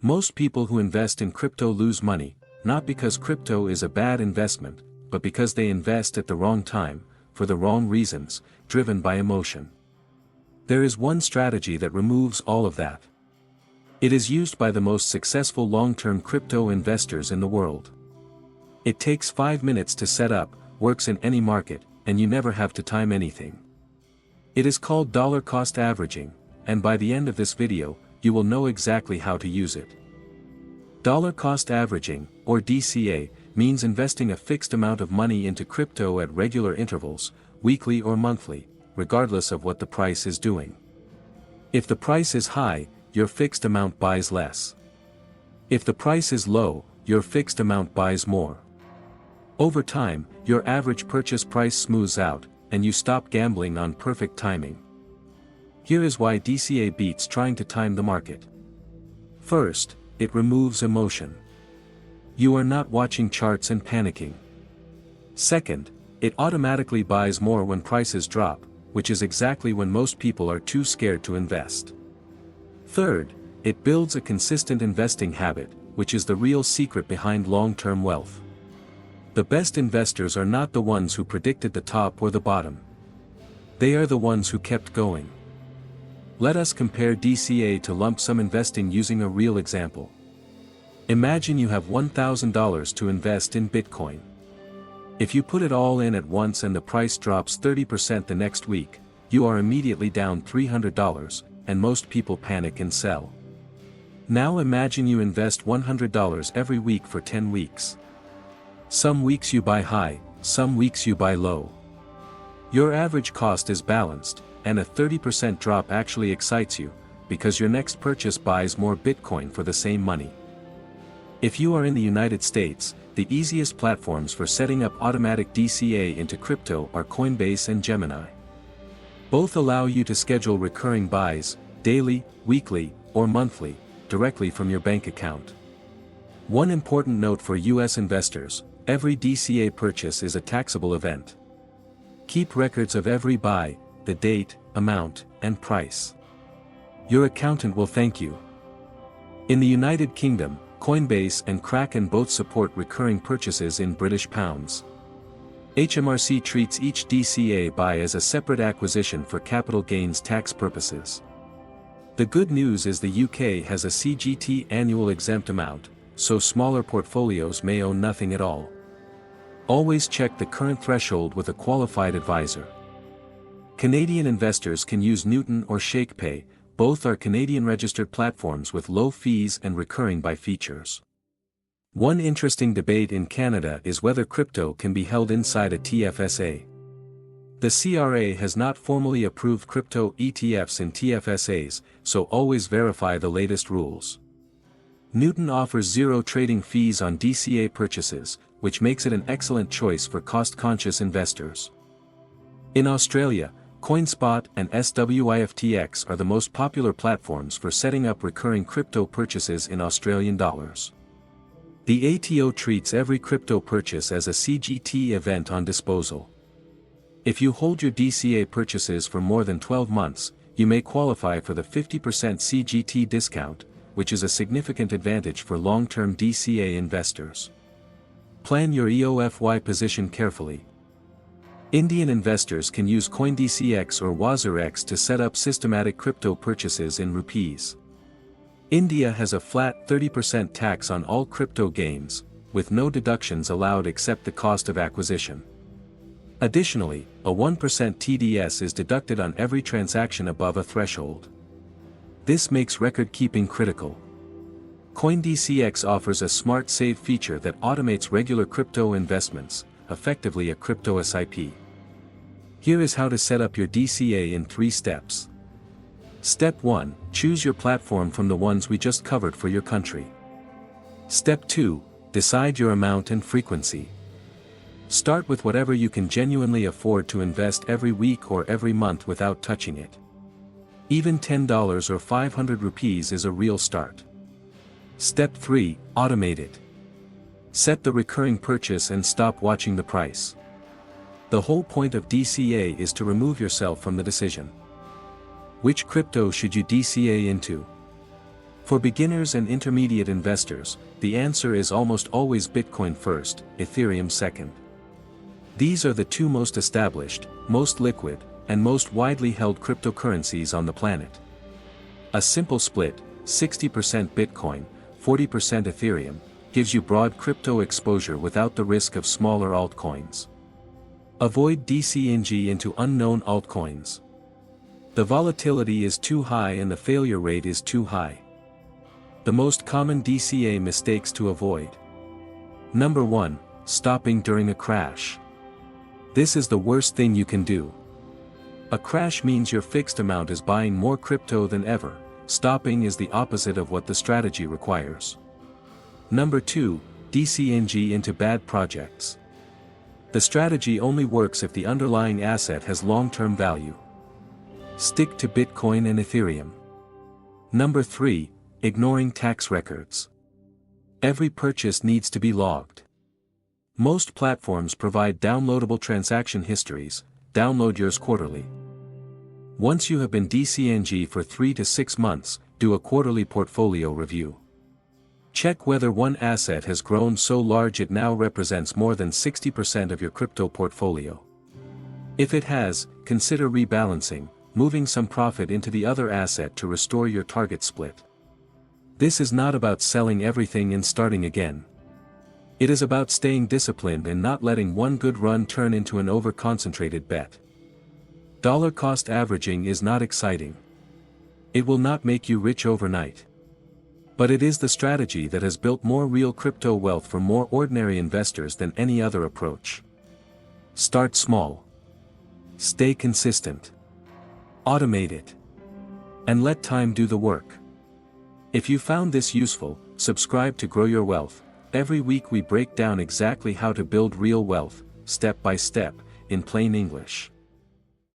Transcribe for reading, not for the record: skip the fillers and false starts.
Most people who invest in crypto lose money, not because crypto is a bad investment, but because they invest at the wrong time, for the wrong reasons, driven by emotion. There is one strategy that removes all of that. It is used by the most successful long-term crypto investors in the world. It takes 5 minutes to set up, works in any market, and you never have to time anything. It is called dollar cost averaging, and by the end of this video, you will know exactly how to use it. Dollar cost averaging, or DCA, means investing a fixed amount of money into crypto at regular intervals, weekly or monthly, regardless of what the price is doing. If the price is high, your fixed amount buys less. If the price is low, your fixed amount buys more. Over time, your average purchase price smooths out, and you stop gambling on perfect timing. Here is why DCA beats trying to time the market. First, it removes emotion. You are not watching charts and panicking. Second, it automatically buys more when prices drop, which is exactly when most people are too scared to invest. Third, it builds a consistent investing habit, which is the real secret behind long-term wealth. The best investors are not the ones who predicted the top or the bottom. They are the ones who kept going. Let us compare DCA to lump sum investing using a real example. Imagine you have $1,000 to invest in Bitcoin. If you put it all in at once and the price drops 30% the next week, you are immediately down $300, and most people panic and sell. Now imagine you invest $100 every week for 10 weeks. Some weeks you buy high, some weeks you buy low. Your average cost is balanced, and a 30% drop actually excites you, because your next purchase buys more Bitcoin for the same money. If you are in the United States, the easiest platforms for setting up automatic DCA into crypto are Coinbase and Gemini. Both allow you to schedule recurring buys, daily, weekly, or monthly, directly from your bank account. One important note for US investors: every DCA purchase is a taxable event. Keep records of every buy, the date, amount, and price. Your accountant will thank you. In the United Kingdom, Coinbase and Kraken both support recurring purchases in British pounds. HMRC treats each DCA buy as a separate acquisition for capital gains tax purposes. The good news is the UK has a CGT annual exempt amount, so smaller portfolios may own nothing at all. Always check the current threshold with a qualified advisor. Canadian investors can use Newton or ShakePay. Both are Canadian-registered platforms with low fees and recurring buy features. One interesting debate in Canada is whether crypto can be held inside a TFSA. The CRA has not formally approved crypto ETFs in TFSAs, so always verify the latest rules. Newton offers zero trading fees on DCA purchases, which makes it an excellent choice for cost-conscious investors. In Australia, CoinSpot and SWIFTX are the most popular platforms for setting up recurring crypto purchases in Australian dollars. The ATO treats every crypto purchase as a CGT event on disposal. If you hold your DCA purchases for more than 12 months, you may qualify for the 50% CGT discount, which is a significant advantage for long-term DCA investors. Plan your EOFY position carefully. Indian investors can use CoinDCX or WazirX to set up systematic crypto purchases in rupees. India has a flat 30% tax on all crypto gains, with no deductions allowed except the cost of acquisition. Additionally, a 1% TDS is deducted on every transaction above a threshold. This makes record-keeping critical. CoinDCX offers a smart save feature that automates regular crypto investments, effectively a crypto SIP. Here is how to set up your DCA in 3 steps. Step 1, choose your platform from the ones we just covered for your country. Step 2, decide your amount and frequency. Start with whatever you can genuinely afford to invest every week or every month without touching it. Even $10 or 500 rupees is a real start. Step 3, automate it. Set the recurring purchase and stop watching the price. The whole point of DCA is to remove yourself from the decision. Which crypto should you DCA into? For beginners and intermediate investors, the answer is almost always Bitcoin first, Ethereum second. These are the two most established, most liquid, and most widely held cryptocurrencies on the planet. A simple split, 60% Bitcoin, 40% Ethereum, gives you broad crypto exposure without the risk of smaller altcoins. Avoid DCA into unknown altcoins. The volatility is too high and the failure rate is too high. The most common DCA mistakes to avoid. Number 1, stopping during a crash. This is the worst thing you can do. A crash means your fixed amount is buying more crypto than ever. Stopping is the opposite of what the strategy requires. Number 2, DCA into bad projects. The strategy only works if the underlying asset has long-term value. Stick to Bitcoin and Ethereum. Number 3, ignoring tax records. Every purchase needs to be logged. Most platforms provide downloadable transaction histories. Download yours quarterly. Once you have been DCA for 3 to 6 months, do a quarterly portfolio review. Check whether one asset has grown so large it now represents more than 60% of your crypto portfolio. If it has, consider rebalancing, moving some profit into the other asset to restore your target split. This is not about selling everything and starting again. It is about staying disciplined and not letting one good run turn into an over-concentrated bet. Dollar cost averaging is not exciting. It will not make you rich overnight. But it is the strategy that has built more real crypto wealth for more ordinary investors than any other approach. Start small. Stay consistent. Automate it. And let time do the work. If you found this useful, subscribe to Grow Your Wealth. Every week we break down exactly how to build real wealth, step by step, in plain English.